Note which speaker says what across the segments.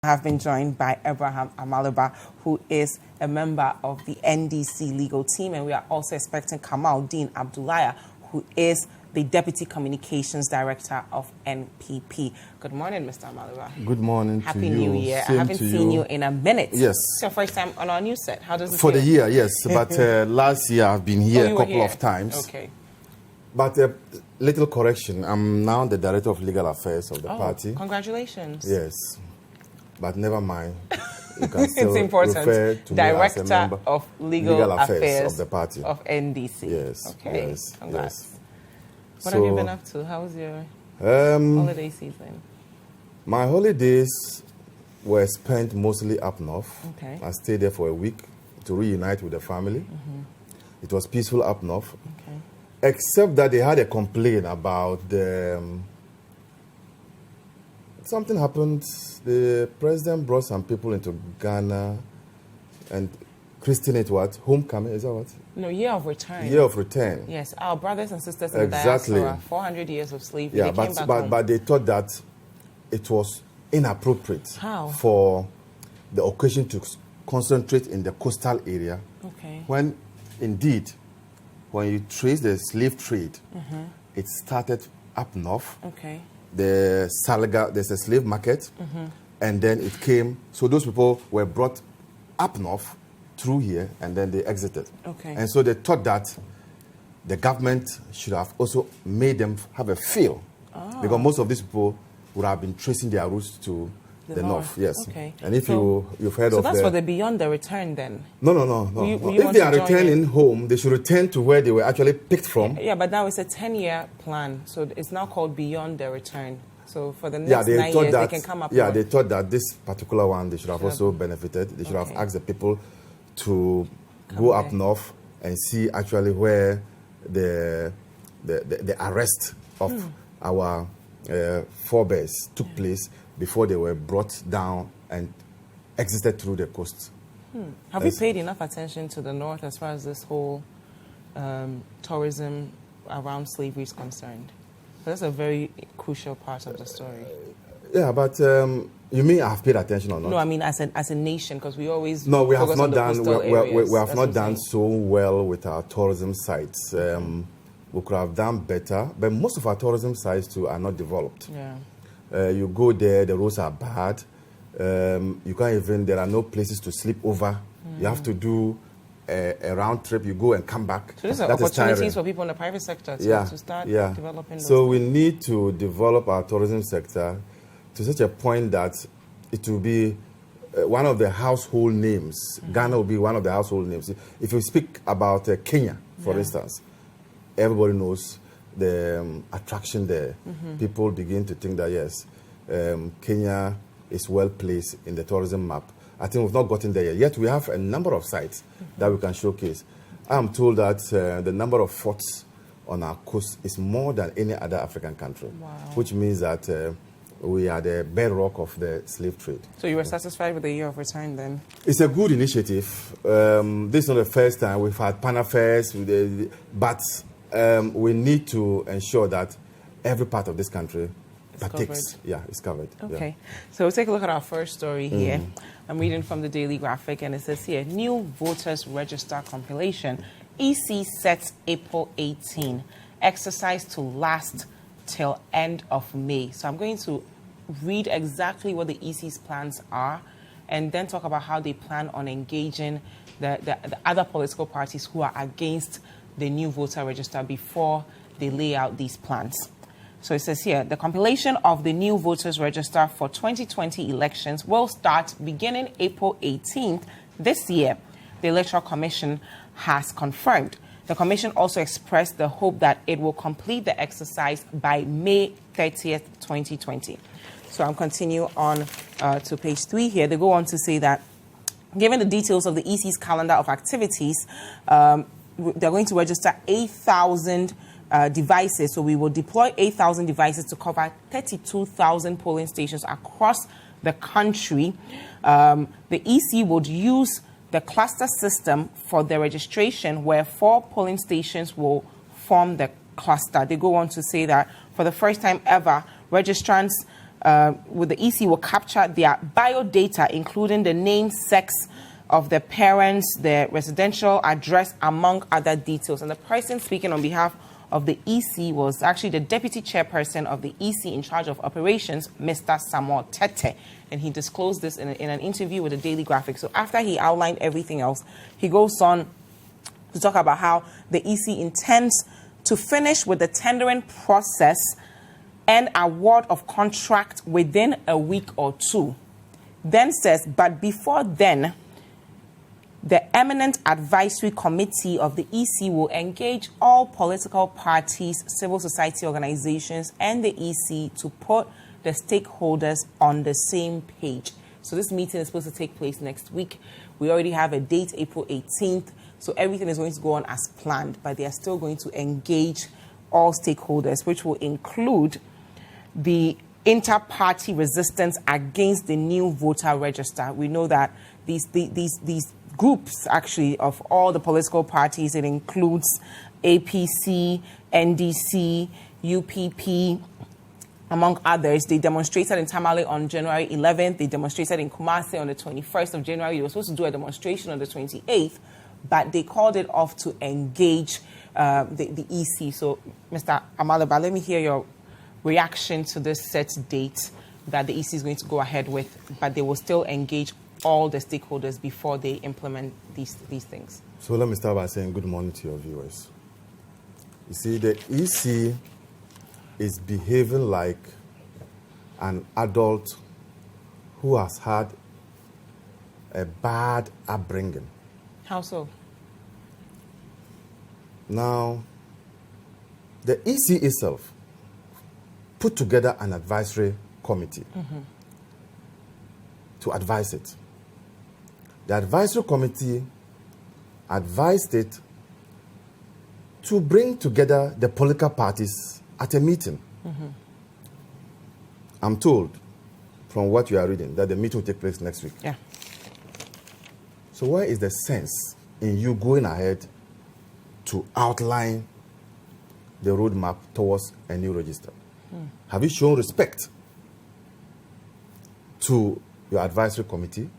Speaker 1: I have been joined by Abraham Amaliba, who is a member of the NDC legal team, and we are also expecting Kamal Deen Abdulai, who is the Deputy Communications Director of NPP. Good morning, Mr. Amaliba.
Speaker 2: Good morning
Speaker 1: Happy
Speaker 2: to you.
Speaker 1: New Year.
Speaker 2: Same
Speaker 1: I haven't seen you in a minute.
Speaker 2: Yes.
Speaker 1: It's your first time on our news set. How does it
Speaker 2: For
Speaker 1: feel?
Speaker 2: the year, yes. But last year I've been here a couple of times.
Speaker 1: Okay.
Speaker 2: But little correction. I'm now the Director of Legal Affairs of the party.
Speaker 1: Congratulations.
Speaker 2: Yes. But never mind. You can still
Speaker 1: it's important.
Speaker 2: Refer to
Speaker 1: Director
Speaker 2: me as a member
Speaker 1: of Legal Affairs
Speaker 2: of the party.
Speaker 1: Of NDC.
Speaker 2: Yes.
Speaker 1: Okay.
Speaker 2: Yes.
Speaker 1: Congrats.
Speaker 2: Yes.
Speaker 1: What have you been up to? How was your holiday season?
Speaker 2: My holidays were spent mostly up north.
Speaker 1: Okay.
Speaker 2: I stayed there for a week to reunite with the family. It was peaceful up north.
Speaker 1: Okay.
Speaker 2: Except that they had a complaint about the... something happened. The president brought some people into Ghana and christened it what? Homecoming, is that what?
Speaker 1: No, Year of Return.
Speaker 2: Year of Return.
Speaker 1: Yes, our brothers and sisters in the diaspora, 400 years of slavery.
Speaker 2: Yeah,
Speaker 1: they came back home.
Speaker 2: but they thought that it was inappropriate for the occasion to concentrate in the coastal area.
Speaker 1: Okay.
Speaker 2: When indeed, when you trace the slave trade, it started up north.
Speaker 1: Okay.
Speaker 2: The Salga, there's a slave market, and then it came. So those people were brought up north through here, and then they exited.
Speaker 1: Okay.
Speaker 2: And so they thought that the government should have also made them have a feel, because most of these people would have been tracing their routes to the north. Yes.
Speaker 1: Okay.
Speaker 2: And if you've heard of
Speaker 1: so that's for the Beyond the Return then?
Speaker 2: No. If they are returning home, they should return to where they were actually picked from.
Speaker 1: Yeah, but now it's a 10-year plan, so it's now called Beyond the Return. So for the next 9 years, they can come up.
Speaker 2: Yeah, they thought that this particular one, they should have also benefited. They should have asked the people to go up north and see actually where the arrest of our forebears took place before they were brought down and exited through the coast.
Speaker 1: Have you paid enough attention to the north as far as this whole tourism around slavery is concerned? That's a very crucial part of the story.
Speaker 2: Yeah, but you mean I've paid attention or not?
Speaker 1: No, I mean as a nation, because we always
Speaker 2: we have not done
Speaker 1: we
Speaker 2: have not done so well with our tourism sites. We could have done better, but most of our tourism sites too are not developed.
Speaker 1: Yeah.
Speaker 2: You go there, the roads are bad. You can't even. There are no places to sleep over. You have to do a round trip. You go and come back.
Speaker 1: So these are opportunities for people in the private sector to start developing those
Speaker 2: So we need to develop our tourism sector to such a point that it will be one of the household names. Ghana will be one of the household names. If you speak about Kenya, for instance, everybody knows the attraction there. People begin to think that, yes, Kenya is well placed in the tourism map. I think we've not gotten there yet. Yet we have a number of sites that we can showcase. I'm told that the number of forts on our coast is more than any other African country, which means that we are the bedrock of the slave trade.
Speaker 1: So you were satisfied with the Year of Return then?
Speaker 2: It's a good initiative. This is not the first time we've had PAN affairs, but we need to ensure that every part of this country partakes. Yeah, it's covered.
Speaker 1: Okay. So we'll take a look at our first story here. I'm reading from the Daily Graphic, and it says here, new voters register compilation. EC sets April 18. Exercise to last till end of May. So I'm going to read exactly what the EC's plans are and then talk about how they plan on engaging the other political parties who are against the new voter register before they lay out these plans. So it says here, the compilation of the new voters register for 2020 elections will start beginning April 18th this year, the Electoral Commission has confirmed. The Commission also expressed the hope that it will complete the exercise by May 30th, 2020. So I'll continue on to page 3 here. They go on to say that, given the details of the EC's calendar of activities, they're going to register 8,000 devices. So we will deploy 8,000 devices to cover 32,000 polling stations across the country. The EC would use the cluster system for the registration, where 4 polling stations will form the cluster. They go on to say that for the first time ever, registrants with the EC will capture their biodata, including the name, sex of the parents, their residential address, among other details. And the person speaking on behalf of the EC was actually the deputy chairperson of the EC in charge of operations, Mr. Samuel Tete. And he disclosed this in an interview with the Daily Graphic. So after he outlined everything else, he goes on to talk about how the EC intends to finish with the tendering process and award of contract within a week or two. Then says, but before then, the Eminent Advisory Committee of the EC will engage all political parties, civil society organizations, and the EC to put the stakeholders on the same page. So this meeting is supposed to take place next week. We already have a date, April 18th. So everything is going to go on as planned, but they are still going to engage all stakeholders, which will include the inter-party resistance against the new voter register. We know that these groups, actually, of all the political parties, it includes APC, NDC, UPP, among others. They demonstrated in Tamale on January 11th. They demonstrated in Kumasi on the 21st of January. They were supposed to do a demonstration on the 28th, but they called it off to engage the EC. So, Mr. Amaliba, let me hear your reaction to this set date that the EC is going to go ahead with, but they will still engage all the stakeholders before they implement these things.
Speaker 2: So let me start by saying good morning to your viewers. You see, the EC is behaving like an adult who has had a bad upbringing.
Speaker 1: How so?
Speaker 2: Now, the EC itself put together an advisory committee to advise it. The advisory committee advised it to bring together the political parties at a meeting. I'm told, from what you are reading, that the meeting will take place next week.
Speaker 1: Yeah.
Speaker 2: So where is the sense in you going ahead to outline the roadmap towards a new register? Have you shown respect to your advisory committee?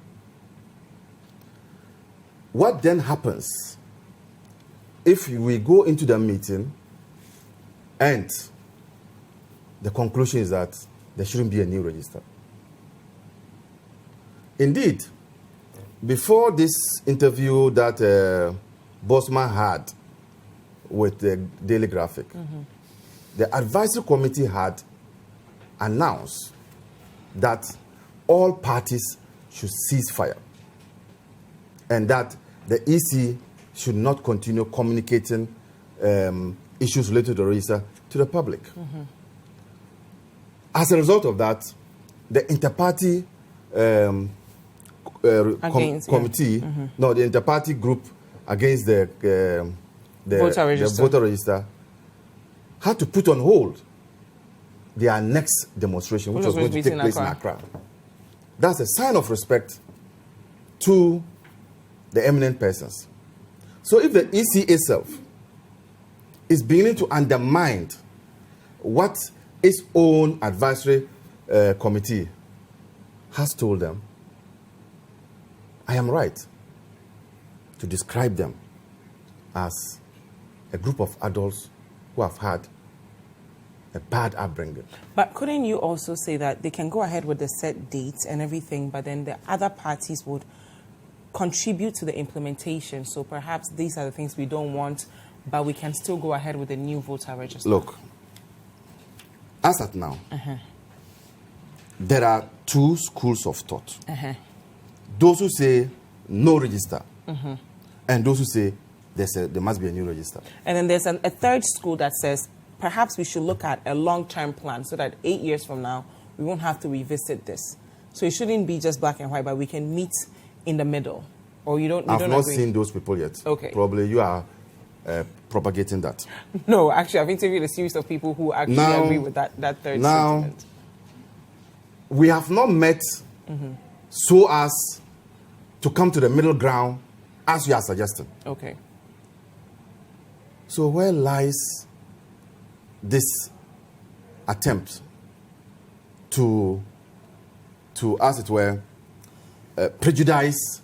Speaker 2: What then happens if we go into the meeting and the conclusion is that there shouldn't be a new register? Indeed, before this interview that Bosman had with the Daily Graphic, the advisory committee had announced that all parties should cease fire and that the EC should not continue communicating issues related to the register to the public. As a result of that, the inter-party committee, the inter-party group against the voter register had to put on hold their next demonstration, which was going to take place in Accra. That's a sign of respect to the eminent persons. So if the EC itself is beginning to undermine what its own advisory committee has told them, I am right to describe them as a group of adults who have had a bad upbringing.
Speaker 1: But couldn't you also say that they can go ahead with the set dates and everything, but then the other parties would contribute to the implementation? So perhaps these are the things we don't want, but we can still go ahead with the new voter register.
Speaker 2: Look, as at now, there are two schools of thought. Those who say no register, and those who say there must be a new register. And
Speaker 1: then there's a third school that says perhaps we should look at a long-term plan so that 8 years from now, we won't have to revisit this. So it shouldn't be just black and white, but we can meet in the middle. Or you don't
Speaker 2: I've not
Speaker 1: agree?
Speaker 2: seen those people yet.
Speaker 1: Okay.
Speaker 2: Probably you are propagating that.
Speaker 1: No, actually, I've interviewed a series of people who actually agree with that third sentiment.
Speaker 2: We have not met so as to come to the middle ground as you are suggesting.
Speaker 1: Okay.
Speaker 2: So where lies this attempt to as it were, prejudice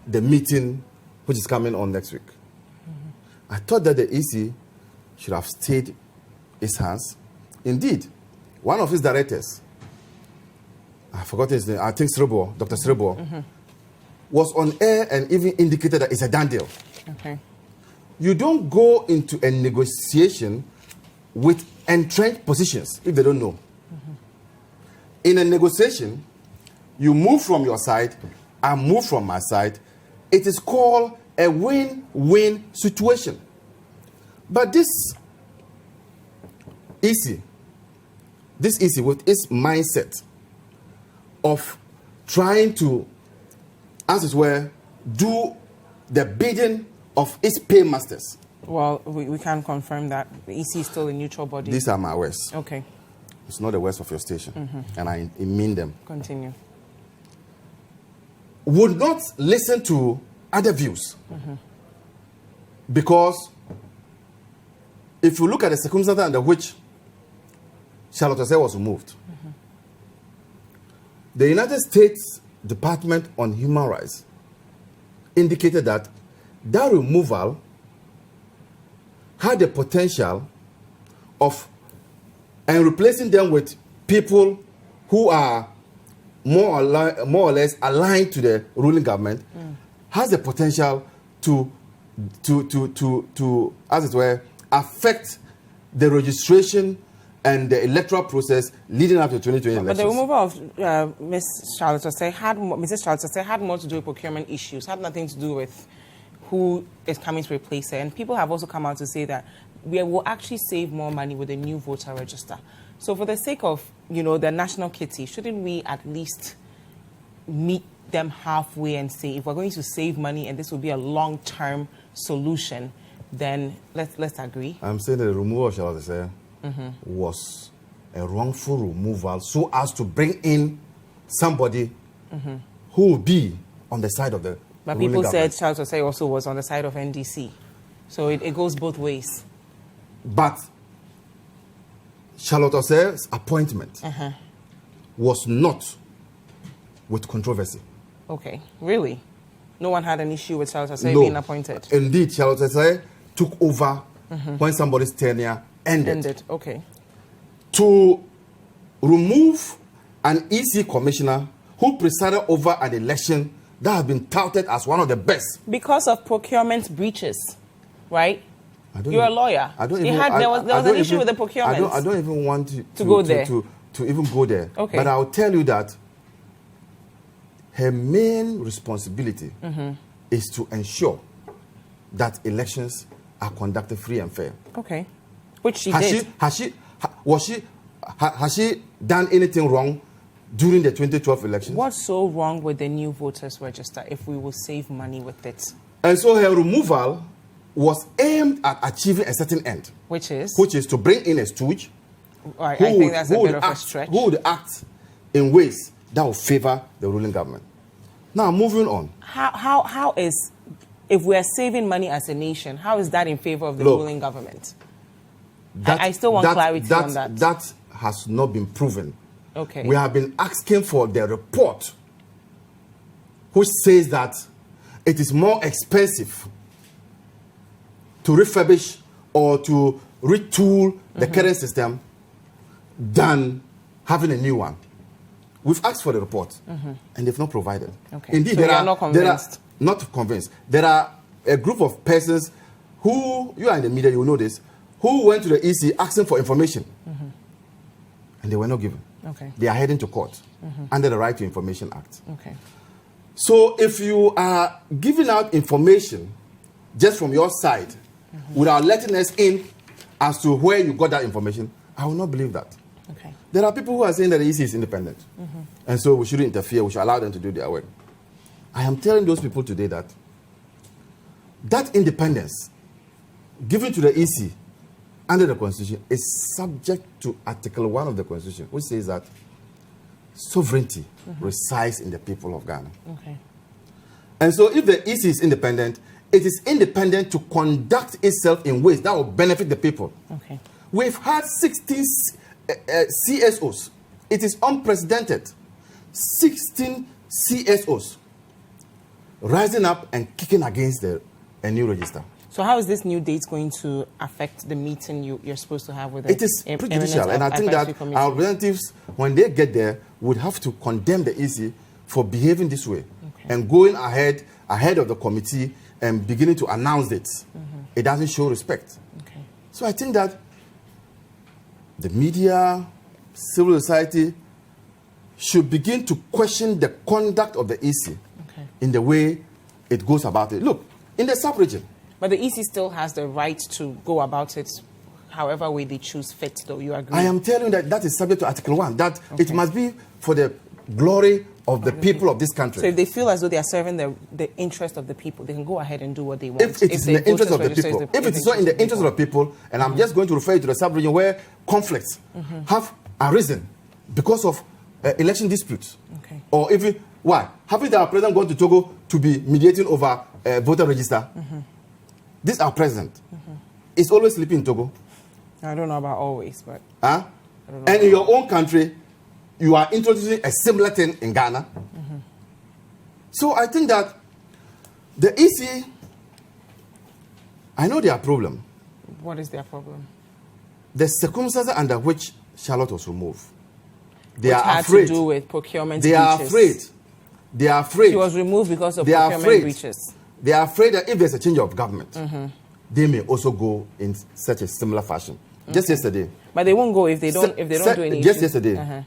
Speaker 2: the meeting which is coming on next week. I thought that the EC should have stayed its hands. Indeed, one of his directors, I forgot his name, I think Dr. Srebo, was on air and even indicated that it's a done deal.
Speaker 1: Okay.
Speaker 2: You don't go into a negotiation with entrenched positions if they don't know. In a negotiation, you move from your side, I move from my side. It is called a win-win situation. But this EC with its mindset of trying to, as it were, do the bidding of its paymasters.
Speaker 1: Well, we can't confirm that. The EC is still a neutral body.
Speaker 2: These are my words.
Speaker 1: Okay.
Speaker 2: It's not the words of your station. And I mean them.
Speaker 1: Continue.
Speaker 2: Would not listen to other views. Because if you look at the circumstances under which Charlotte Osei was removed, the United States Department on Human Rights indicated that that removal had the potential of and replacing them with people who are more or less aligned to the ruling government has the potential to as it were affect the registration and the electoral process leading up to 2020 elections.
Speaker 1: But the removal of Mrs. Charlotte Osei had more to do with procurement issues, had nothing to do with who is coming to replace her. And people have also come out to say that we will actually save more money with a new voter register. So for the sake of, the national kitty, shouldn't we at least meet them halfway and say, if we're going to save money and this will be a long-term solution, then let's agree? I'm
Speaker 2: saying that the removal of Charlotte Osei was a wrongful removal so as to bring in somebody who will be on the side of the
Speaker 1: But people said Charlotte Osei also was on the side of NDC. So it goes both ways.
Speaker 2: But Charlotte Osei's appointment was not with controversy.
Speaker 1: Okay, really? No one had an issue with Charlotte Osei being appointed?
Speaker 2: Indeed, Charlotte Osei took over when somebody's tenure ended.
Speaker 1: Okay.
Speaker 2: To remove an EC commissioner who presided over an election that has been touted as one of the best.
Speaker 1: Because of procurement breaches, right? You're a lawyer. There was an issue with the procurement.
Speaker 2: I don't even want to
Speaker 1: go there.
Speaker 2: To even go there.
Speaker 1: Okay.
Speaker 2: But I'll tell you that her main responsibility is to ensure that elections are conducted free and fair.
Speaker 1: Okay. Which she did.
Speaker 2: Has she done anything wrong during the 2012 elections?
Speaker 1: What's so wrong with the new voters register if we will save money with it?
Speaker 2: And so her removal was aimed at achieving a certain end.
Speaker 1: Which is?
Speaker 2: Which is to bring in a stooge.
Speaker 1: I think that's a bit of a stretch.
Speaker 2: Who would act in ways that will favor the ruling government. Now, moving on.
Speaker 1: How is, if we are saving money as a nation, how is that in favor of the ruling government? I still want clarity on that.
Speaker 2: That has not been proven.
Speaker 1: Okay.
Speaker 2: We have been asking for the report which says that it is more expensive to refurbish or to retool the current system than having a new one. We've asked for the report and they've not provided.
Speaker 1: Okay.
Speaker 2: Indeed,
Speaker 1: so not convinced.
Speaker 2: Not convinced. There are a group of persons who, you are in the media, you know this, who went to the EC asking for information and they were not given.
Speaker 1: Okay.
Speaker 2: They are heading to court under the Right to Information Act.
Speaker 1: Okay.
Speaker 2: So if you are giving out information just from your side without letting us in as to where you got that information, I will not believe that.
Speaker 1: Okay.
Speaker 2: There are people who are saying that the EC is independent. And so we shouldn't interfere. We should allow them to do their work. I am telling those people today that that independence given to the EC under the Constitution is subject to Article 1 of the Constitution, which says that sovereignty resides in the people of Ghana.
Speaker 1: Okay.
Speaker 2: And so if the EC is independent, it is independent to conduct itself in ways that will benefit the people.
Speaker 1: Okay.
Speaker 2: We've had 16 CSOs it is unprecedented. 16 CSOs rising up and kicking against a new register.
Speaker 1: So how is this new date going to affect the meeting you're supposed to have with the
Speaker 2: It is prejudicial, and I think that our representatives, when they get there, would have to condemn the EC for behaving this way and going ahead of the committee and beginning to announce it. It doesn't show respect. So I think that the media, civil society should begin to question the conduct of the EC in the way it goes about it. Look, in the sub-region.
Speaker 1: But the EC still has the right to go about it however way they choose fit, though. You agree?
Speaker 2: I am telling you that is subject to Article 1, that it must be for the glory of the people of this country.
Speaker 1: So if they feel as though they are serving the interest of the people, they can go ahead and do what they want.
Speaker 2: If it is in the interest of the people. If it is not in the interest of the people, and I'm just going to refer you to the sub-region where conflicts have arisen because of election disputes. Or if why? Haven't our president gone to Togo to be mediating over voter register? This our president is always sleeping in Togo.
Speaker 1: I don't know about always, but...
Speaker 2: And in your own country, you are introducing a similar thing in Ghana. So I think that the EC, I know their problem.
Speaker 1: What is their problem?
Speaker 2: The circumstances under which Charlotte was removed.
Speaker 1: They are afraid. To do with procurement breaches.
Speaker 2: They are afraid.
Speaker 1: She was removed because of procurement breaches.
Speaker 2: They are afraid that if there's a change of government, they may also go in such a similar fashion. Just yesterday.
Speaker 1: But they won't go if they don't do anything.
Speaker 2: Just yesterday.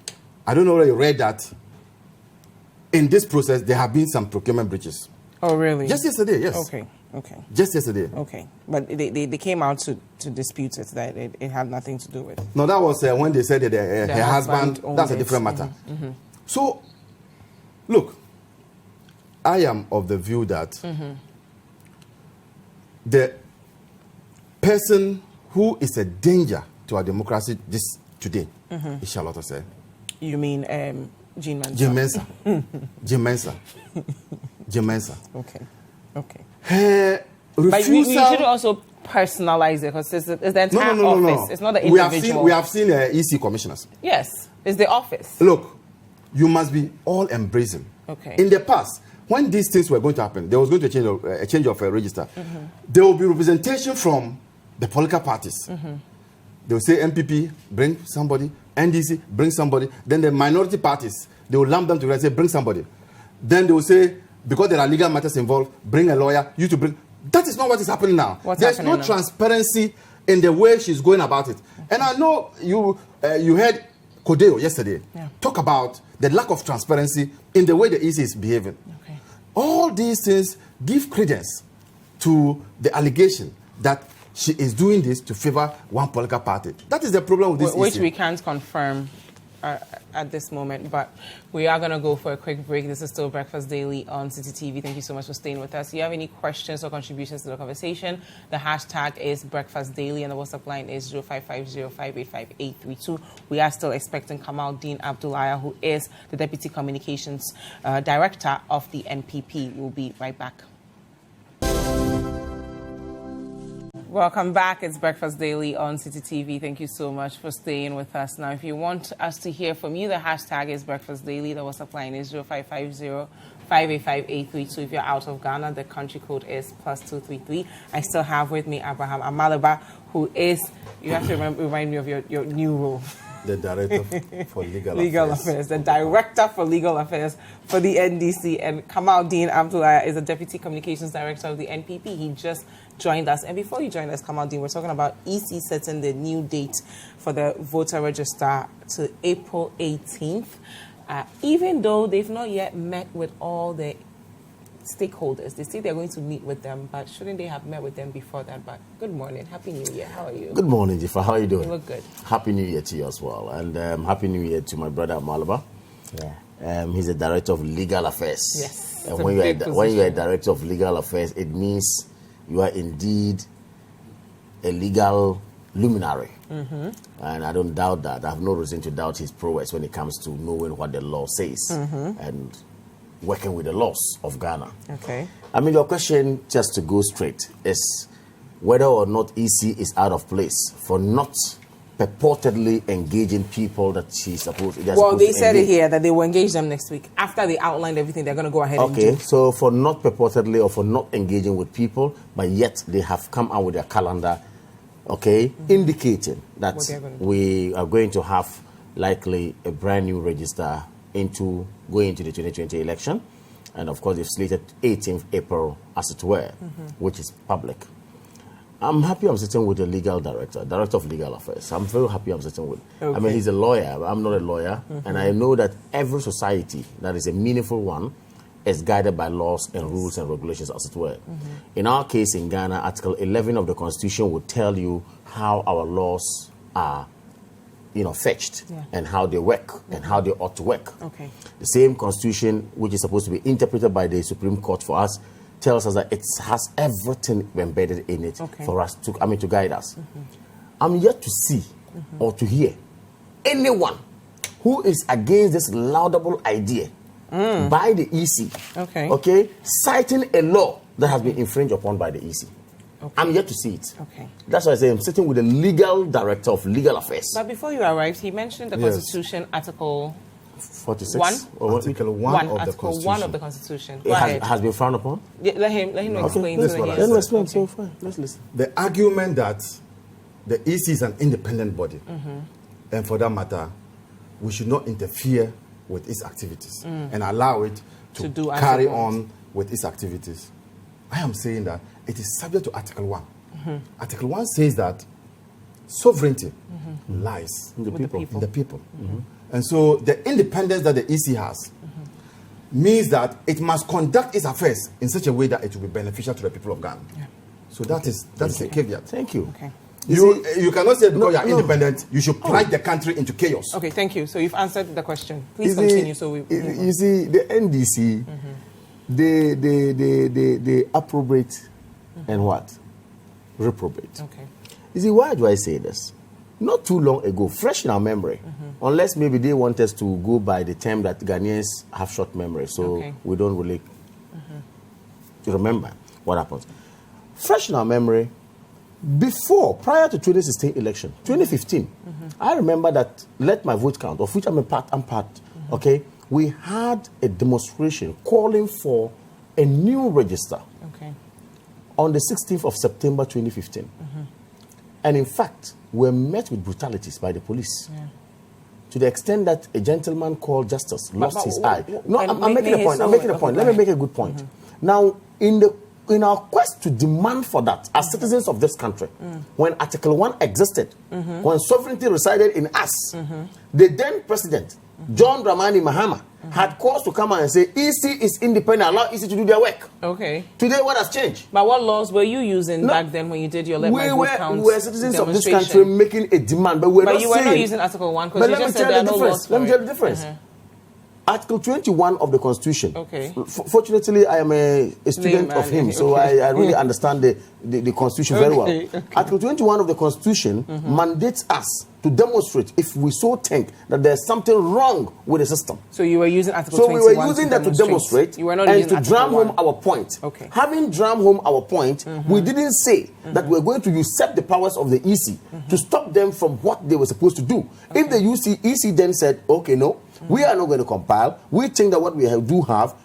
Speaker 2: I don't know whether you read that. In this process, there have been some procurement breaches.
Speaker 1: Oh, really?
Speaker 2: Just yesterday, yes.
Speaker 1: Okay.
Speaker 2: Just yesterday.
Speaker 1: Okay. But they came out to dispute it, that it had nothing to do with it.
Speaker 2: No, that was when they said that her husband, that's a different matter. So, look, I am of the view that the person who is a danger to our democracy today is Charlotte Osei.
Speaker 1: You mean Jean Mensa?
Speaker 2: Jim Mensa.
Speaker 1: Okay.
Speaker 2: Her refusal...
Speaker 1: But you should also personalize it, because it's the entire office.
Speaker 2: No.
Speaker 1: It's not the individual.
Speaker 2: We have seen EC commissioners.
Speaker 1: Yes, it's the office.
Speaker 2: Look, you must be all embracing. In the past, when these things were going to happen, there was going to be a change of a register. There will be representation from the political parties. They will say MPP, bring somebody. NDC, bring somebody. Then the minority parties, they will lump them together and say, bring somebody. Then they will say, because there are legal matters involved, bring a lawyer, you to bring... That is not what is happening now. There's no transparency in the way she's going about it. And I know you heard Kodeo yesterday talk about the lack of transparency in the way the EC is behaving. All these things give credence to the allegation that she is doing this to favor one political party. That is the problem with this
Speaker 1: Which
Speaker 2: issue.
Speaker 1: we can't confirm at this moment, but we are going to go for a quick break. This is still Breakfast Daily on Citi TV. Thank you so much for staying with us. If you have any questions or contributions to the conversation, the hashtag is Breakfast Daily and the WhatsApp line is 0550-585-832. We are still expecting Kamal Deen Abdulai, who is the Deputy Communications Director of the NPP. We'll be right back. Welcome back. It's Breakfast Daily on Citi TV. Thank you so much for staying with us. Now, if you want us to hear from you, the hashtag is Breakfast Daily. The WhatsApp line is 0550-585-832. If you're out of Ghana, the country code is +233. I still have with me Abraham Amaliba, who is, you have to remind me of your new role.
Speaker 2: The Director for Legal
Speaker 1: Affairs. The Director for Legal Affairs for the NDC. And Kamal Deen Abdulai is the Deputy Communications Director of the NPP. He just joined us. And before you joined us, Kamal Deen, we're talking about EC setting the new date for the voter register to April 18th. Even though they've not yet met with all the stakeholders. They say they're going to meet with them, but shouldn't they have met with them before that? But good morning. Happy New Year. How are you?
Speaker 3: Good morning, Dziffa. How are you doing?
Speaker 1: You look good.
Speaker 3: Happy New Year to you as well. And Happy New Year to my brother Amaliba.
Speaker 1: Yeah.
Speaker 3: He's the Director of Legal Affairs.
Speaker 1: Yes.
Speaker 3: And when you are a Director of Legal Affairs, it means you are indeed a legal luminary. And I don't doubt that. I have no reason to doubt his prowess when it comes to knowing what the law says and working with the laws of Ghana.
Speaker 1: Okay.
Speaker 3: I mean, your question, just to go straight, is whether or not EC is out of place for not purportedly engaging people that she's supposed.
Speaker 1: Well, they said it here that they will engage them next week after they outlined everything. They're going to go ahead.
Speaker 3: Okay,
Speaker 1: and do.
Speaker 3: so for not purportedly or for not engaging with people, but yet they have come out with their calendar, okay, indicating that we are going to have likely a brand new register going into the 2020 election, and of course they've slated 18th April as it were, which is public. I'm happy I'm sitting with the legal director of legal affairs. I'm very happy I'm sitting with.
Speaker 1: Okay.
Speaker 3: I mean, he's a lawyer, but I'm not a lawyer. And I know that every society that is a meaningful one is guided by laws and rules and regulations, as it were. In our case in Ghana, Article 11 of the Constitution would tell you how our laws are, fetched and how they work and how they ought to work.
Speaker 1: Okay.
Speaker 3: The same Constitution, which is supposed to be interpreted by the Supreme Court for us, tells us that it has everything embedded in it for us to guide us. I'm yet to see or to hear anyone who is against this laudable idea by the EC, okay, citing a law that has been infringed upon by the EC. Okay. I'm yet to see it. Okay. That's why I say I'm sitting with the legal director of legal affairs.
Speaker 1: But before you arrived, he mentioned the Constitution, Article
Speaker 3: 46?
Speaker 2: Article 1 of
Speaker 1: Article
Speaker 2: the Constitution.
Speaker 1: 1 of the Constitution.
Speaker 3: It has been frowned upon?
Speaker 1: Yeah, let him explain.
Speaker 3: Let him explain. So fine. Let's listen.
Speaker 2: The argument that the EC is an independent body, and for that matter, we should not interfere with its activities and allow it to carry on with its activities. I am saying that it is subject to Article 1. Article 1 says that sovereignty lies
Speaker 3: in the
Speaker 2: people. And so the independence that the EC has means that it must conduct its affairs in such a way that it will be beneficial to the people of Ghana. Yeah. So that's a caveat.
Speaker 3: Thank you.
Speaker 1: Okay.
Speaker 2: You cannot say because you are independent, you should plunge the country into chaos.
Speaker 1: Okay, thank you. So you've answered the question. Please continue.
Speaker 3: You see, the NDC, they appropriate and what? Reprobate.
Speaker 1: Okay.
Speaker 3: You see, why do I say this? Not too long ago, fresh in our memory, unless maybe they want us to go by the term that Ghanaians have short memory, so we don't really remember what happens. Fresh in our memory, prior to 2016 election, 2015, I remember that Let My Vote Count, of which I'm part, okay, we had a demonstration calling for a new register on the 16th of September 2015. And in fact, we were met with brutalities by the police. Yeah. To the extent that a gentleman called Justice lost his eye. No, I'm making a point. Let me make a good point. Now, in our quest to demand for that as citizens of this country, when Article 1 existed, when sovereignty resided in us, the then president, John Dramani Mahama, had cause to come out and say, EC is independent, allow EC to do their work.
Speaker 1: Okay.
Speaker 3: Today, what has changed?
Speaker 1: But what laws were you using back then when you did your Let My Vote Count?
Speaker 3: We were citizens of this country making a demand, but we're not saying...
Speaker 1: But you were not using Article 1 because you just said there are no laws.
Speaker 3: Let me tell you the difference. Article 21 of the Constitution. Okay. Fortunately, I am a student of him, so I really understand the Constitution very well. Okay. Article 21 of the Constitution mandates us to demonstrate if we so think that there's something wrong with the system.
Speaker 1: So you were using Article 21
Speaker 3: So we were using that to demonstrate
Speaker 1: you were not
Speaker 3: and to drum home our point.
Speaker 1: Okay.
Speaker 3: Having drum home our point, we didn't say that we're going to usurp the powers of the EC to stop them from what they were supposed to do. If the EC then said, okay, no, we are not going to compile. We think that what we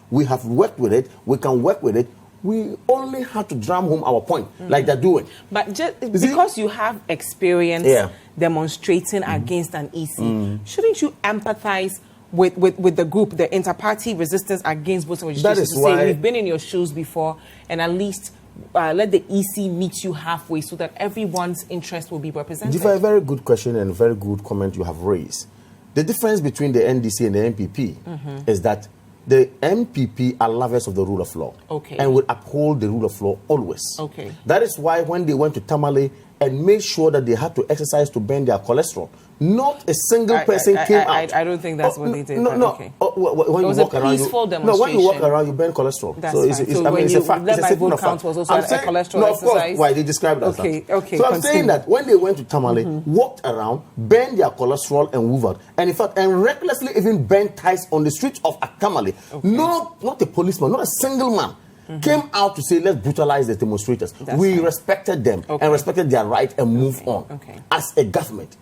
Speaker 3: we have worked with it, we can work with it. We only have to drum home our point, like they're doing.
Speaker 1: But just because you have experience demonstrating against an EC, shouldn't you empathize with the group, the inter-party resistance against voter registration?
Speaker 3: That is why
Speaker 1: we've been in your shoes before, and at least let the EC meet you halfway so that everyone's interest will be represented.
Speaker 3: Dziffa, a very good question and a very good comment you have raised. The difference between the NDC and the MPP is that the MPP are lovers of the rule of law and will uphold the rule of law always. Okay. That is why when they went to Tamale and made sure that they had to exercise to burn their cholesterol, not a single person came out.
Speaker 1: I don't think that's what they did.
Speaker 3: No.
Speaker 1: Okay.
Speaker 3: When you walk around, when you walk around, you burn cholesterol.
Speaker 1: That's it's a fact. Let My Vote Count was also a cholesterol exercise.
Speaker 3: Of course, why they described it as that. Okay. So I'm saying that when they went to Tamale, walked around, burned their cholesterol and hoovered, and in fact, and recklessly even burned ties on the streets of Tamale. Not a policeman, not a single man came out to say, let's brutalize the demonstrators. We respected them and respected their right and moved on as a government.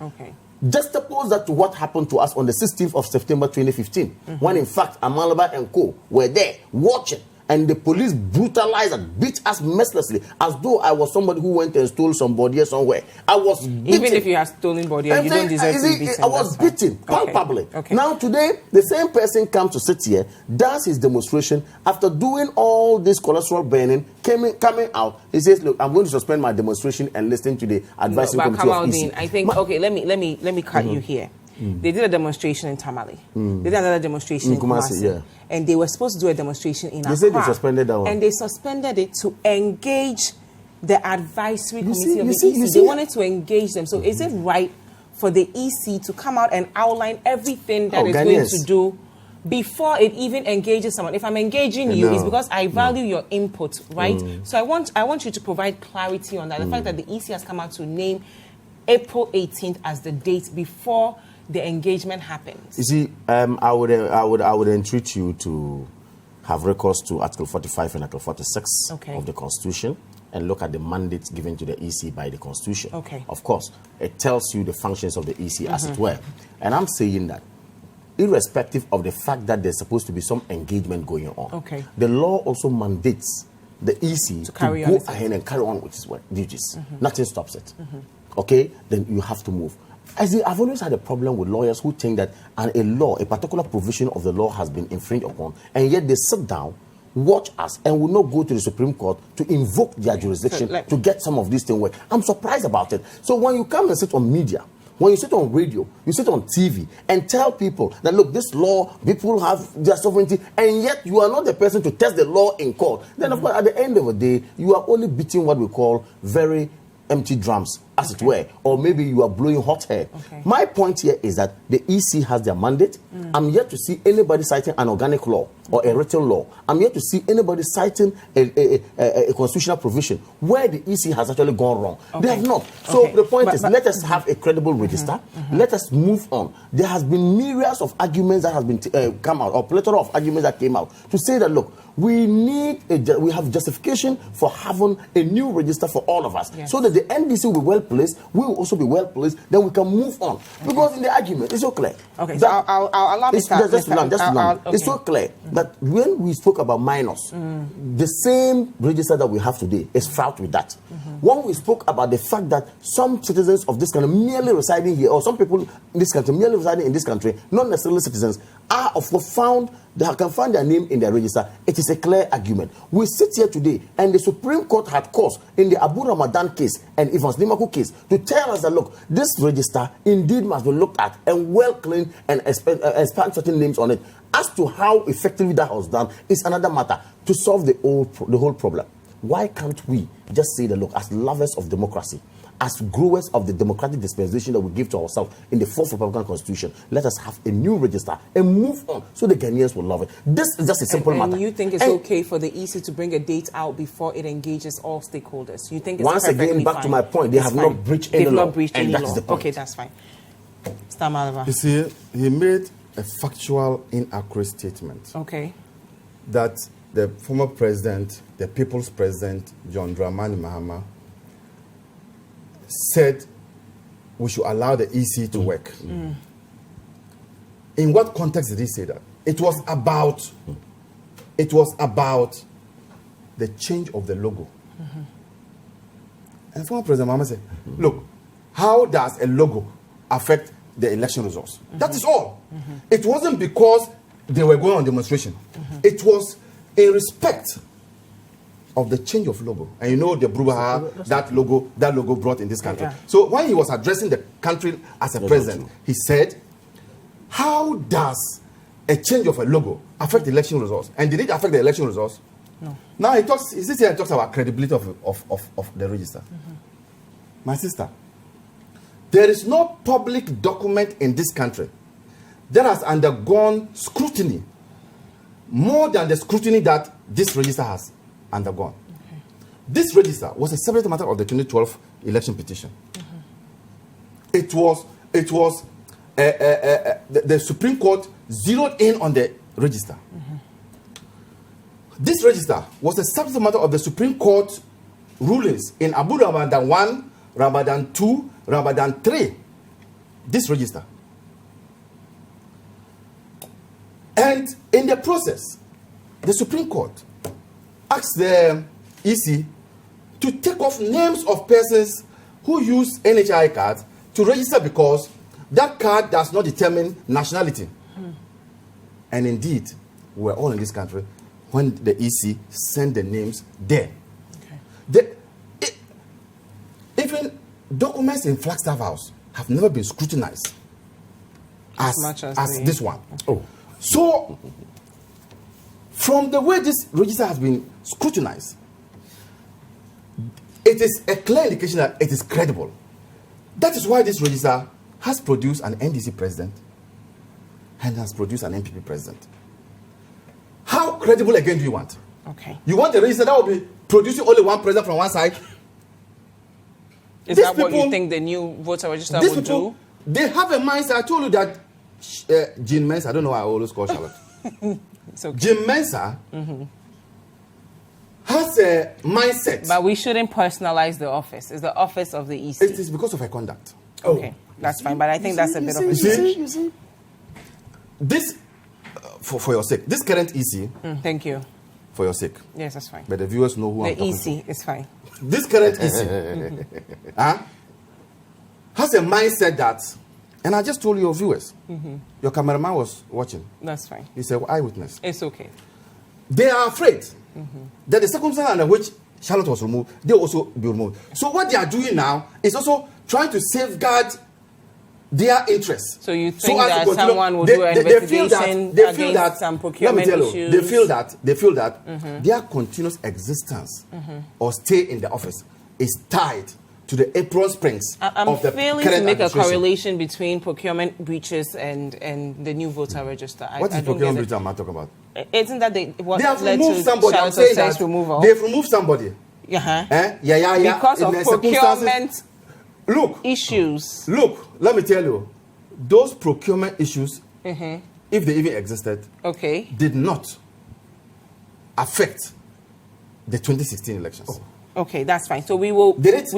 Speaker 3: Just oppose that to what happened to us on the 16th of September 2015, when in fact Amaliba and co were there watching, and the police brutalized and beat us mercilessly, as though I was somebody who went and stole some body somewhere. I was beaten.
Speaker 1: Even if you have stolen body, you don't deserve to be beaten.
Speaker 3: I was beaten, palpably. Now today, the same person comes to sit here, does his demonstration, after doing all this cholesterol burning, coming out, he says, look, I'm going to suspend my demonstration and listen to the advisory committee
Speaker 1: Kamal
Speaker 3: of
Speaker 1: Deen,
Speaker 3: EC.
Speaker 1: I think, let me cut you here. They did a demonstration in Tamale. They did another demonstration in Kumasi. And they were supposed to do a demonstration in Accra.
Speaker 3: They said they suspended that one.
Speaker 1: And they suspended it to engage the advisory committee of the EC. They wanted to engage them. So is it right for the EC to come out and outline everything that it's going to do before it even engages someone? If I'm engaging you, it's because I value your input, right? So I want you to provide clarity on that. The fact that the EC has come out to name April 18th as the date before the engagement happens.
Speaker 3: You see, I would entreat you to have recourse to Article 45 and Article 46 of the Constitution and look at the mandates given to the EC by the Constitution. Of course, it tells you the functions of the EC as it were. And I'm saying that irrespective of the fact that there's supposed to be some engagement going on, the law also mandates the EC to go ahead and carry on with its duties. Nothing stops it. Then you have to move. I've always had a problem with lawyers who think that a particular provision of the law has been infringed upon, and yet they sit down, watch us, and will not go to the Supreme Court to invoke their jurisdiction to get some of these things work. I'm surprised about it. So when you come and sit on media, when you sit on radio, you sit on TV, and tell people that, look, this law, people have their sovereignty, and yet you are not the person to test the law in court, then of course, at the end of the day, you are only beating what we call very empty drums, as it were, or maybe you are blowing hot air. My point here is that the EC has their mandate. I'm yet to see anybody citing an organic law or a written law. I'm yet to see anybody citing a constitutional provision where the EC has actually gone wrong. They have not. So the point is, let us have a credible register. Let us move on. There has been myriads of arguments that has been come out, or plethora of arguments that came out to say that, look, we have justification for having a new register for all of us, so that the NDC will be well placed, we will also be well placed, then we can move on. Because in the argument, it's so clear.
Speaker 1: So I'll allow Mr.
Speaker 3: Just to land. It's so clear that when we spoke about minors, the same register that we have today is fraught with that. When we spoke about the fact that some citizens of this country merely residing here, or some people in this country merely residing in this country, not necessarily citizens, are of course found, they can find their name in their register, it is a clear argument. We sit here today, and the Supreme Court had cause in the Abu Ramadan case and Evans Nimaku case to tell us that, look, this register indeed must be looked at and well cleaned and expand certain names on it. As to how effectively that was done is another matter to solve the whole problem. Why can't we just say that, look, as lovers of democracy, as growers of the democratic dispensation that we give to ourselves in the 4th Republican Constitution, let us have a new register and move on so the Ghanaians will love it. This is just a simple matter.
Speaker 1: And you think it's okay for the EC to bring a date out before it engages all stakeholders? You think it's
Speaker 3: once again, back to my point, they have not breached any law.
Speaker 1: They've not breached any law.
Speaker 3: That's the point.
Speaker 1: Okay, that's fine. Mr. Amaliba.
Speaker 2: You see, he made a factual, inaccurate statement. That the former president, the people's president, John Dramani Mahama, said we should allow the EC to work. In what context did he say that? It was about the change of the logo. And former President Mahama said, look, how does a logo affect the election results? That is all. It wasn't because they were going on demonstration. It was in respect of the change of logo. And you know the brouhaha that logo brought in this country. So when he was addressing the country as a president, he said, how does a change of a logo affect the election results? And did it affect the election results?
Speaker 1: No.
Speaker 2: Now he sits here and talks about credibility of the register. My sister, there is no public document in this country that has undergone scrutiny more than the scrutiny that this register has undergone. This register was a separate matter of the 2012 election petition. It was the Supreme Court zeroed in on the register. This register was a substantive matter of the Supreme Court rulings in Abu Ramadan 1, Ramadan 2, Ramadan 3. This register. And in the process, the Supreme Court asked the EC to take off names of persons who use NHI cards to register because that card does not determine nationality. And indeed, we're all in this country when the EC sent the names there. Even documents in Flagstaff House have never been scrutinized as this one. Oh. So, from the way this register has been scrutinized, it is a clear indication that it is credible. That is why this register has produced an NDC president and has produced an MPP president. How credible again do you want?
Speaker 1: Okay.
Speaker 2: You want a register that will be producing only one president from one side?
Speaker 1: Is that what you think the new voter register will do? They
Speaker 2: have a mindset. I told you that Jean Mensa, I don't know why I always call Charlotte.
Speaker 1: It's okay.
Speaker 2: Jean Mensa has a mindset.
Speaker 1: But we shouldn't personalize the office. It's the office of the EC.
Speaker 2: It is because of her conduct.
Speaker 1: Okay, that's fine. But I think that's a bit of a stretch.
Speaker 2: You see? This, for your sake, this current EC.
Speaker 1: Thank you.
Speaker 2: For your sake.
Speaker 1: Yes, that's fine.
Speaker 2: But the viewers know who I'm talking to.
Speaker 1: The EC is fine.
Speaker 2: This current EC has a mindset that, and I just told your viewers, your cameraman was watching.
Speaker 1: That's fine.
Speaker 2: He's an eyewitness.
Speaker 1: It's okay.
Speaker 2: They are afraid that the circumstance under which Charlotte was removed, they will also be removed. So what they are doing now is also trying to safeguard their interests.
Speaker 1: So you think that someone will do an investigation against some procurement issues?
Speaker 2: They feel that their continuous existence or stay in the office is tied to the April springs of the
Speaker 1: failing
Speaker 2: current
Speaker 1: to make a
Speaker 2: administration.
Speaker 1: correlation between procurement breaches and the new voter register.
Speaker 2: What is procurement breach am I talking about?
Speaker 1: Isn't that
Speaker 2: they have removed somebody? I'm saying that they've removed somebody.
Speaker 1: Because of procurement issues.
Speaker 2: Look, let me tell you, those procurement issues, if they even existed, did not affect the 2016 elections.
Speaker 1: Okay, that's fine. So we will end it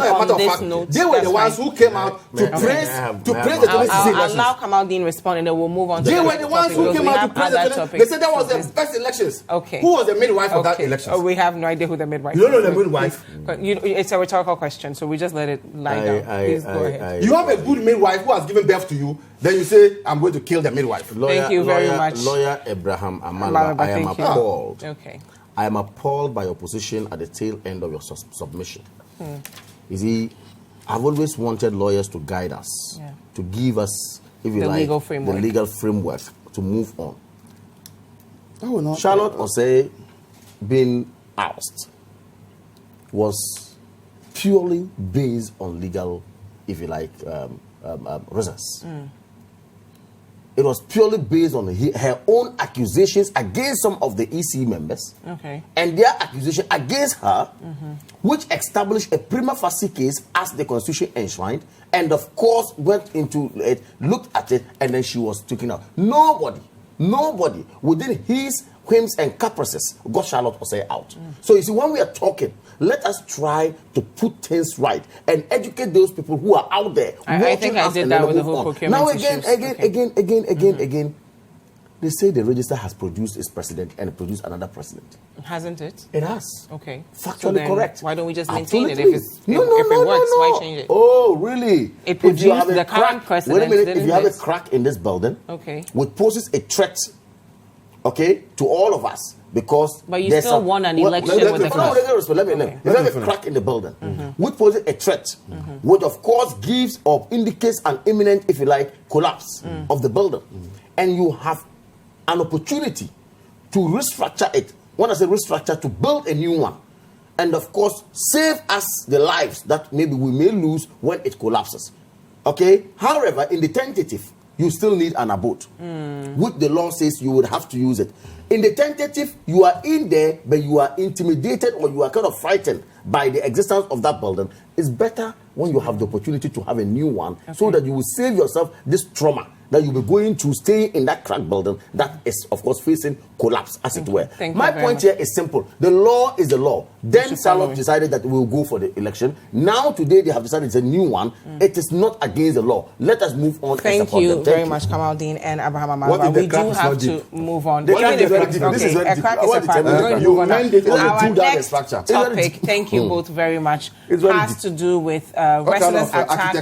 Speaker 1: on this note.
Speaker 2: They were the ones who came out to praise the 2016 elections.
Speaker 1: I'll allow Kamal Deen respond and then we'll move on to
Speaker 2: they were the ones who came out to praise the topics. They said that was the best elections.
Speaker 1: Okay.
Speaker 2: Who was the midwife of that election?
Speaker 1: We have no idea who the midwife
Speaker 2: is. You don't know the midwife?
Speaker 1: It's a rhetorical question, so we just let it lie down. Please go ahead.
Speaker 2: You have a good midwife who has given birth to you, then you say, I'm going to kill the midwife.
Speaker 1: Thank you very much.
Speaker 3: Lawyer Abraham Amaliba, I am appalled.
Speaker 1: Okay.
Speaker 3: I am appalled by your position at the tail end of your submission. You see, I've always wanted lawyers to guide us, to give us, if you like, the legal framework to move on. Charlotte Osei being ousted was purely based on legal, if you like, reasons. It was purely based on her own accusations against some of the EC members and their accusation against her, which established a prima facie case as the Constitution enshrined, and of course went into it, looked at it, and then she was taken out. Nobody within his whims and caprices got Charlotte Osei out. So you see, when we are talking, let us try to put things right and educate those people who are out there.
Speaker 1: I think I did that with the whole procurement
Speaker 3: now again, they say the register has produced its president and produced another president.
Speaker 1: Hasn't it?
Speaker 3: It has.
Speaker 1: Okay.
Speaker 3: Factually correct.
Speaker 1: Why don't we just maintain it? If it works, why change it?
Speaker 3: Oh, really?
Speaker 1: It produced the current president.
Speaker 3: Wait a minute. If you have a crack in this building, which poses a threat, to all of us, because
Speaker 1: but you still won an election with the crack.
Speaker 3: Let me if you have a crack in the building, which poses a threat, which of course gives or indicates an imminent, if you like, collapse of the building, and you have an opportunity to restructure it. When I say restructure, to build a new one, and of course save us the lives that maybe we may lose when it collapses. However, in the tentative, you still need an abode, which the law says you would have to use it. In the tentative, you are in there, but you are intimidated or you are kind of frightened by the existence of that building. It's better when you have the opportunity to have a new one, so that you will save yourself this trauma that you'll be going to stay in that cracked building that is, of course, facing collapse, as it were. My point here is simple. The law is the law. Then Salop decided that we'll go for the election. Now, today, they have decided it's a new one. It is not against the law. Let us move on.
Speaker 1: Thank you very much, Kamal Deen and Abraham Amaliba. We do have to move on.
Speaker 3: This is very deep.
Speaker 1: A crack is a fact. We're going to move on. Our next topic, thank you both very much, has to do with residents attack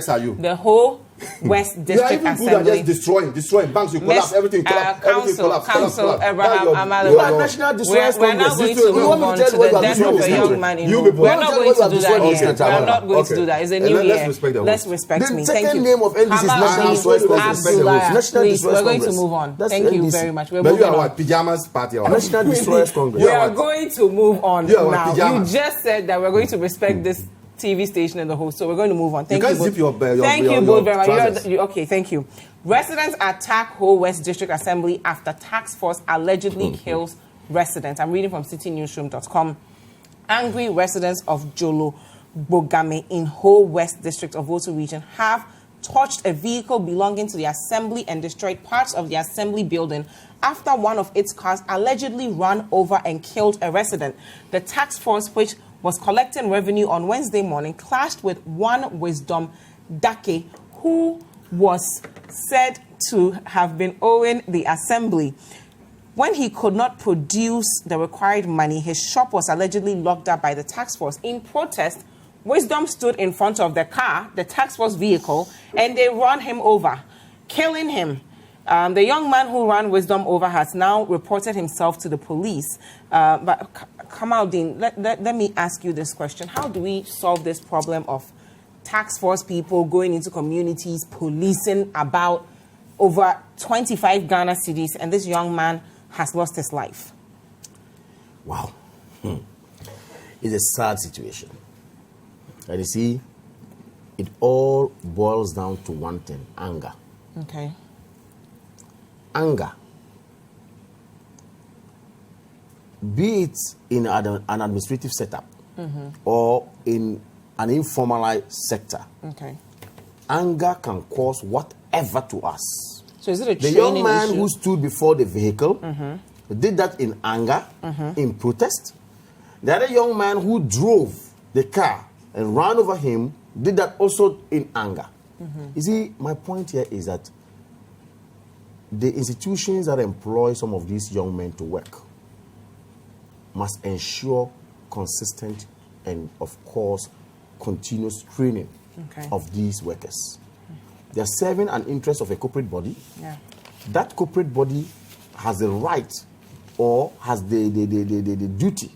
Speaker 1: the whole West District Assembly.
Speaker 2: Destroying banks, you collapse, everything collapse.
Speaker 1: Council Abraham Amaliba. We're not going to move on to the death of a young man in We're not going to do that here. We're not going to do that. It's a new year. Let's respect me. Thank you.
Speaker 3: The second name of NDC is National Destroyers Congress.
Speaker 1: We're going to move on. Thank you very much. We're
Speaker 2: moving
Speaker 1: on.
Speaker 2: You are Pyjamas Party.
Speaker 3: National Destroyers Congress.
Speaker 1: We are going to move on now. You just said that we're going to respect this TV station and the host, so we're going to move on. Thank you both. Thank you both very much. Okay, thank you. Residents attack whole West District Assembly after task force allegedly kills residents. I'm reading from citynewsroom.com. Angry residents of Jolo Bogame in whole West District of Volta region have torched a vehicle belonging to the assembly and destroyed parts of the assembly building after one of its cars allegedly ran over and killed a resident. The task force, which was collecting revenue on Wednesday morning, clashed with one Wisdom Dake, who was said to have been owing the assembly. When he could not produce the required money, his shop was allegedly locked up by the task force. In protest, Wisdom stood in front of the car, the task force vehicle, and they ran him over, killing him. The young man who ran Wisdom over has now reported himself to the police. But Kamal Deen, let me ask you this question. How do we solve this problem of task force people going into communities, policing about over 25 Ghana cities, and this young man has lost his life?
Speaker 3: Wow. It's a sad situation. And you see, it all boils down to one thing: anger.
Speaker 1: Okay.
Speaker 3: Anger, be it in an administrative setup or in an informalized sector, anger can cause whatever to us.
Speaker 1: So is it a
Speaker 3: the young man who stood before the vehicle did that in anger, in protest. The other young man who drove the car and ran over him did that also in anger. You see, my point here is that the institutions that employ some of these young men to work must ensure consistent and, of course, continuous training of these workers. They are serving an interest of a corporate body. That corporate body has the right or has the duty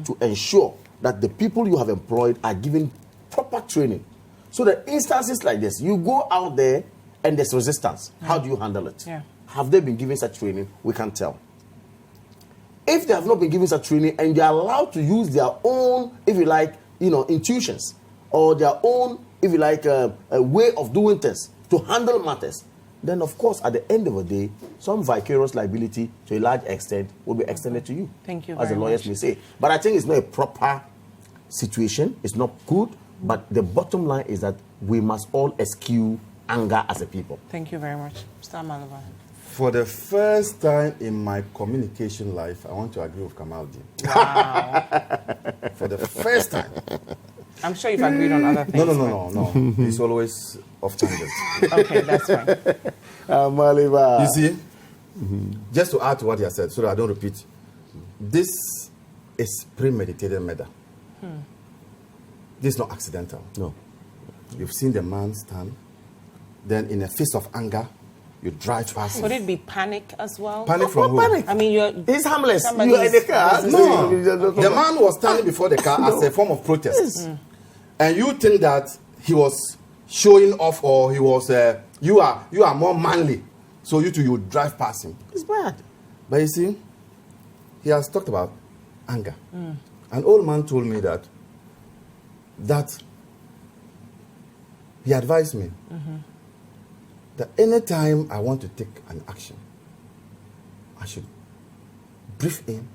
Speaker 3: to ensure that the people you have employed are given proper training. So that instances like this, you go out there and there's resistance. How do you handle it? Have they been given such training? We can't tell. If they have not been given such training and they are allowed to use their own, if you like, intuitions or their own, if you like, a way of doing things to handle matters, then of course at the end of the day, some vicarious liability to a large extent will be extended to you.
Speaker 1: Thank you.
Speaker 3: As the lawyers may say. But I think it's not a proper situation. It's not good. But the bottom line is that we must all eschew anger as a people.
Speaker 1: Thank you very much. Mr. Amaliba.
Speaker 2: For the first time in my communication life, I want to agree with Kamal Deen.
Speaker 1: Wow.
Speaker 2: For the first time.
Speaker 1: I'm sure you've agreed on other things.
Speaker 2: No. He's always off tangent.
Speaker 1: Okay, that's fine.
Speaker 3: Amaliba.
Speaker 2: You see, just to add to what he has said, so that I don't repeat, this is premeditated murder. This is not accidental.
Speaker 3: No.
Speaker 2: You've seen the man stand, then in a fit of anger, you drive past him.
Speaker 1: Could it be panic as well?
Speaker 2: Panic from who?
Speaker 3: Panic.
Speaker 1: I mean,
Speaker 3: he's harmless. You are in the car.
Speaker 2: No. The man was standing before the car as a form of protest.
Speaker 3: Yes.
Speaker 2: And you think that he was showing off or he was, you are more manly. So you drive past him.
Speaker 3: It's bad.
Speaker 2: But you see, he has talked about anger. An old man told me that he advised me that anytime I want to take an action, I should breathe in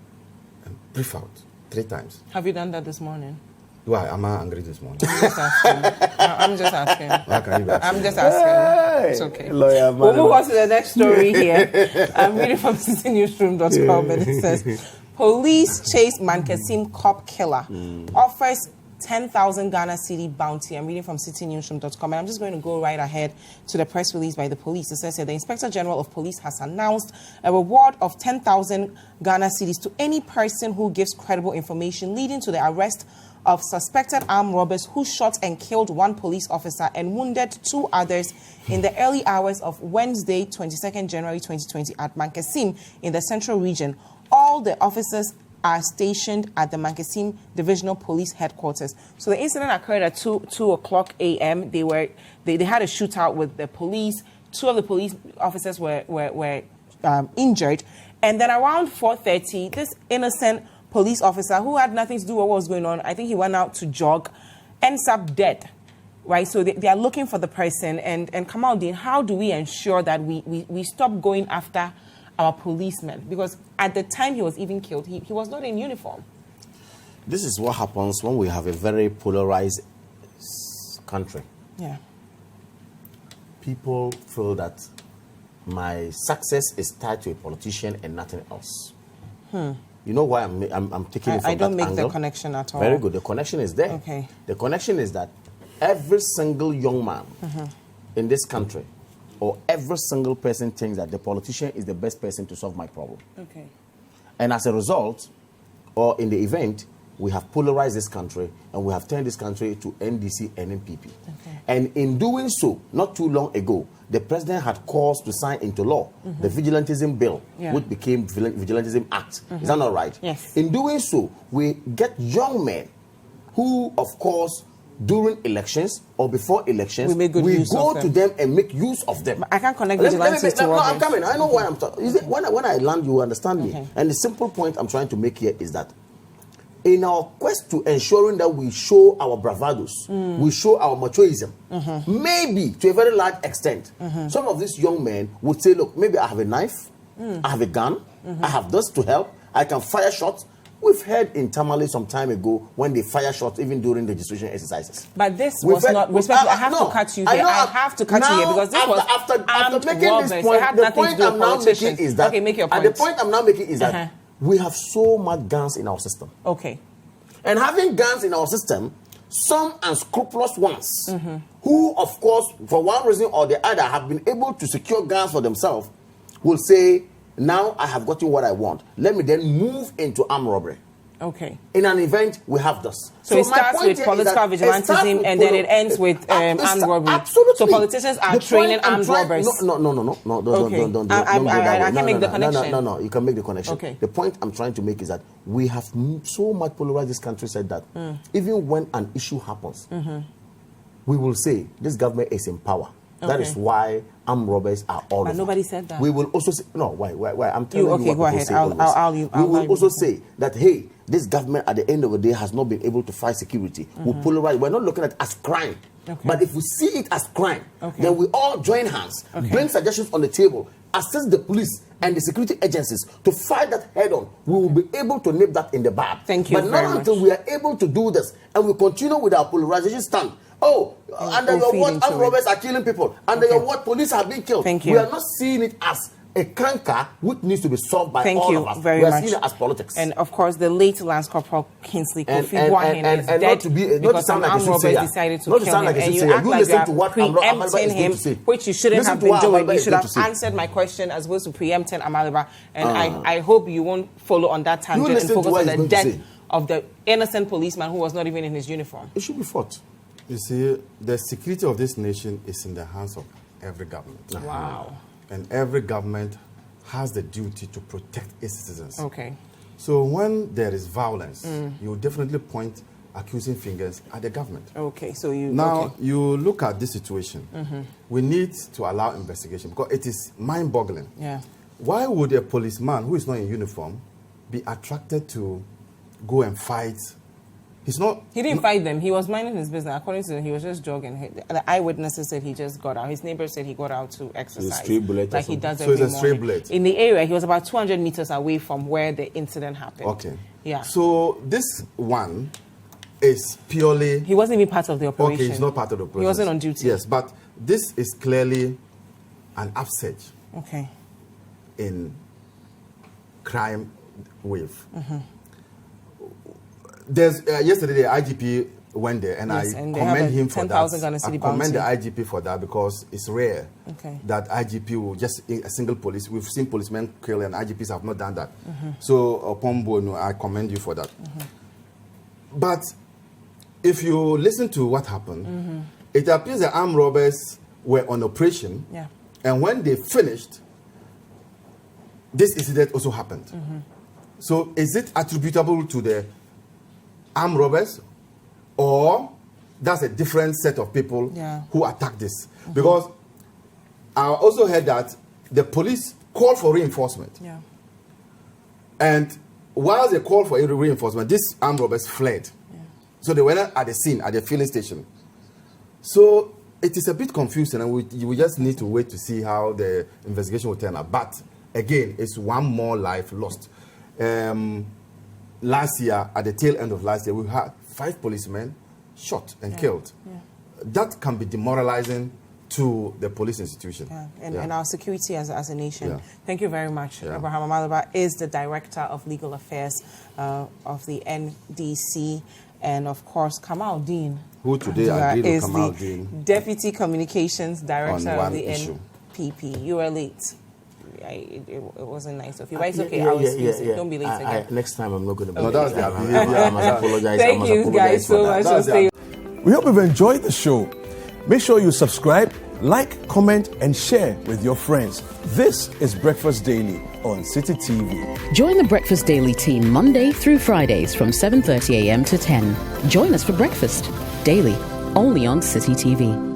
Speaker 2: and breathe out 3 times.
Speaker 1: Have you done that this morning?
Speaker 2: Why am I angry this morning?
Speaker 1: I'm just asking.
Speaker 2: Why can you be asking?
Speaker 1: I'm just asking. It's okay.
Speaker 3: Lawyer
Speaker 1: We'll move on to the next story here. I'm reading from citynewsroom.com, and it says, police chase Mankessim cop killer. Offers 10,000 Ghana Citi bounty. I'm reading from citynewsroom.com, and I'm just going to go right ahead to the press release by the police. It says here, the Inspector General of Police has announced a reward of 10,000 Ghana Cedis to any person who gives credible information leading to the arrest of suspected armed robbers who shot and killed 1 police officer and wounded 2 others in the early hours of Wednesday, 22nd January 2020 at Mankessim in the Central Region. All the officers are stationed at the Mankessim Divisional Police Headquarters. So the incident occurred at 2 o'clock a.m. They had a shootout with the police. 2 of the police officers were injured. And then around 4:30, this innocent police officer who had nothing to do with what was going on, I think he went out to jog, ends up dead, right? So they are looking for the person. And Kamal Deen, how do we ensure that we stop going after our policemen? Because at the time he was even killed, he was not in uniform.
Speaker 3: This is what happens when we have a very polarized country.
Speaker 1: Yeah.
Speaker 3: People feel that my success is tied to a politician and nothing else. You know why I'm taking it from that angle?
Speaker 1: I don't make the connection at all.
Speaker 3: Very good. The connection is there.
Speaker 1: Okay.
Speaker 3: The connection is that every single young man in this country, or every single person, thinks that the politician is the best person to solve my problem.
Speaker 1: Okay.
Speaker 3: And as a result, or in the event, we have polarized this country and we have turned this country to NDC and NPP.
Speaker 1: Okay.
Speaker 3: And in doing so, not too long ago, the president had caused to sign into law the Vigilantism Bill, which became Vigilantism Act. Is that not right?
Speaker 1: Yes.
Speaker 3: In doing so, we get young men who, of course, during elections or before elections, we go to them and make use of them.
Speaker 1: I can't connect vigilantes to
Speaker 3: I'm coming. I know why I'm talking. When I land, you understand me. And the simple point I'm trying to make here is that in our quest to ensuring that we show our bravados, we show our machoism, maybe to a very large extent, some of these young men would say, look, maybe I have a knife, I have a gun, I have this to help, I can fire shots. We've heard in Tamale some time ago when they fire shots even during the registration exercises.
Speaker 1: But this was not respectful. I have to cut you here. I have to cut you here because this was
Speaker 3: after making this point, the point I'm now making is that
Speaker 1: make your point.
Speaker 3: And the point I'm now making is that we have so much guns in our system.
Speaker 1: Okay.
Speaker 3: And having guns in our system, some unscrupulous ones, who, of course, for one reason or the other, have been able to secure guns for themselves, will say, now I have gotten what I want. Let me then move into armed robbery.
Speaker 1: Okay.
Speaker 3: In an event, we have this.
Speaker 1: So it starts with political vigilantism and then it ends with armed robbery.
Speaker 3: Absolutely.
Speaker 1: So politicians are training armed robbers.
Speaker 3: No. Don't
Speaker 1: I can make the connection.
Speaker 3: No, you can make the connection.
Speaker 1: Okay.
Speaker 3: The point I'm trying to make is that we have so much polarized this country said that even when an issue happens, we will say this government is in power. That is why armed robbers are all over.
Speaker 1: Nobody said that.
Speaker 3: We will also say, no, why? I'm telling you what
Speaker 1: go ahead.
Speaker 3: Say we will also say that, hey, this government at the end of the day has not been able to fight security. We polarize. We're not looking at it as crime. Okay. But if we see it as crime, then we all join hands, bring suggestions on the table, assist the police and the security agencies to fight that head on. We will be able to nip that in the bud.
Speaker 1: Thank you.
Speaker 3: But not until we are able to do this and we continue with our polarization stand. Under your word, armed robbers are killing people. Under your word, police have been killed.
Speaker 1: Thank you.
Speaker 3: We are not seeing it as a canker which needs to be solved by all of us.
Speaker 1: Very
Speaker 3: we are
Speaker 1: much.
Speaker 3: seeing it as politics.
Speaker 1: And of course, the late Lance Corporal Kingsley Kofi Boahen is dead
Speaker 3: not to
Speaker 1: because some armed robbers decided to kill him. And you act like you are preempting him, which you shouldn't have been doing. You should have answered my question as opposed to preempting Amaliba. And I hope you won't follow on that tangent and focus on the death of the innocent policeman who was not even in his uniform.
Speaker 3: It should be fought.
Speaker 2: You see, the security of this nation is in the hands of every government.
Speaker 1: Wow.
Speaker 2: And every government has the duty to protect its citizens.
Speaker 1: Okay.
Speaker 2: So when there is violence, you definitely point accusing fingers at the government.
Speaker 1: Okay, so you...
Speaker 2: Now, you look at this situation. We need to allow investigation because it is mind-boggling.
Speaker 1: Yeah.
Speaker 2: Why would a policeman who is not in uniform be attracted to go and fight He's not.
Speaker 1: He didn't fight them. He was minding his business. According to him, he was just jogging. The eyewitnesses said he just got out. His neighbor said he got out to exercise.
Speaker 3: A stray bullet
Speaker 1: like he does
Speaker 2: so
Speaker 1: every
Speaker 2: it's a stray
Speaker 1: morning.
Speaker 2: bullet.
Speaker 1: In the area, he was about 200 meters away from where the incident happened.
Speaker 2: Okay.
Speaker 1: Yeah.
Speaker 2: So this one is purely.
Speaker 1: He wasn't even part of the operation.
Speaker 2: Okay, he's not part of the operation.
Speaker 1: He wasn't on duty.
Speaker 2: Yes, but this is clearly an upsurge
Speaker 1: Okay.
Speaker 2: in crime wave. There's yesterday the IGP went there, and
Speaker 1: Yes,
Speaker 2: I
Speaker 1: and they have
Speaker 2: commend
Speaker 1: a
Speaker 2: him for
Speaker 1: 10,000
Speaker 2: that.
Speaker 1: Ghana Citi
Speaker 2: I commend
Speaker 1: bounty.
Speaker 2: the IGP for that because it's rare
Speaker 1: Okay.
Speaker 2: that IGP will just a single police. We've seen policemen kill, and IGPs have not done that. So upon Bono, I commend you for that. But if you listen to what happened, it appears the armed robbers were on operation,
Speaker 1: Yeah.
Speaker 2: and when they finished, this incident also happened. So is it attributable to the armed robbers, or that's a different set of people
Speaker 1: Yeah.
Speaker 2: who attacked this? Because I also heard that the police called for reinforcement,
Speaker 1: Yeah.
Speaker 2: and while they called for reinforcement, these armed robbers fled. So they were not at the scene, at the filling station. So it is a bit confusing, and we just need to wait to see how the investigation will turn out. But again, it's one more life lost. Last year, at the tail end of last year, we had 5 policemen shot and killed. That can be demoralizing to the police institution.
Speaker 1: Yeah. And our security as a nation.
Speaker 2: Yeah.
Speaker 1: Thank you very much.
Speaker 2: Yeah.
Speaker 1: Abraham Amaliba is the Director of Legal Affairs of the NDC. And of course, Kamal Deen
Speaker 2: Who today
Speaker 1: Abdulai
Speaker 2: agreed with
Speaker 1: is
Speaker 2: Kamal
Speaker 1: the
Speaker 2: Deen
Speaker 1: Deputy Communications Director
Speaker 2: on
Speaker 1: of
Speaker 2: one
Speaker 1: the
Speaker 2: issue.
Speaker 1: NPP. You were late. It wasn't nice of you. But it's okay. I was busy. Don't be late again.
Speaker 3: Next time I'm not going to be
Speaker 2: No,
Speaker 3: late.
Speaker 2: that's their
Speaker 3: I
Speaker 2: behavior.
Speaker 3: must apologize. I
Speaker 1: Thank
Speaker 3: must
Speaker 1: you
Speaker 3: apologize
Speaker 1: guys
Speaker 3: for
Speaker 1: so
Speaker 3: that.
Speaker 1: much for
Speaker 2: That's
Speaker 1: staying.
Speaker 4: We hope you've enjoyed the show. Make sure you subscribe, like, comment, and share with your friends. This is Breakfast Daily on Citi TV.
Speaker 5: Join the Breakfast Daily team Monday through Fridays from 7:30 a.m. to 10. Join us for breakfast daily, only on Citi TV.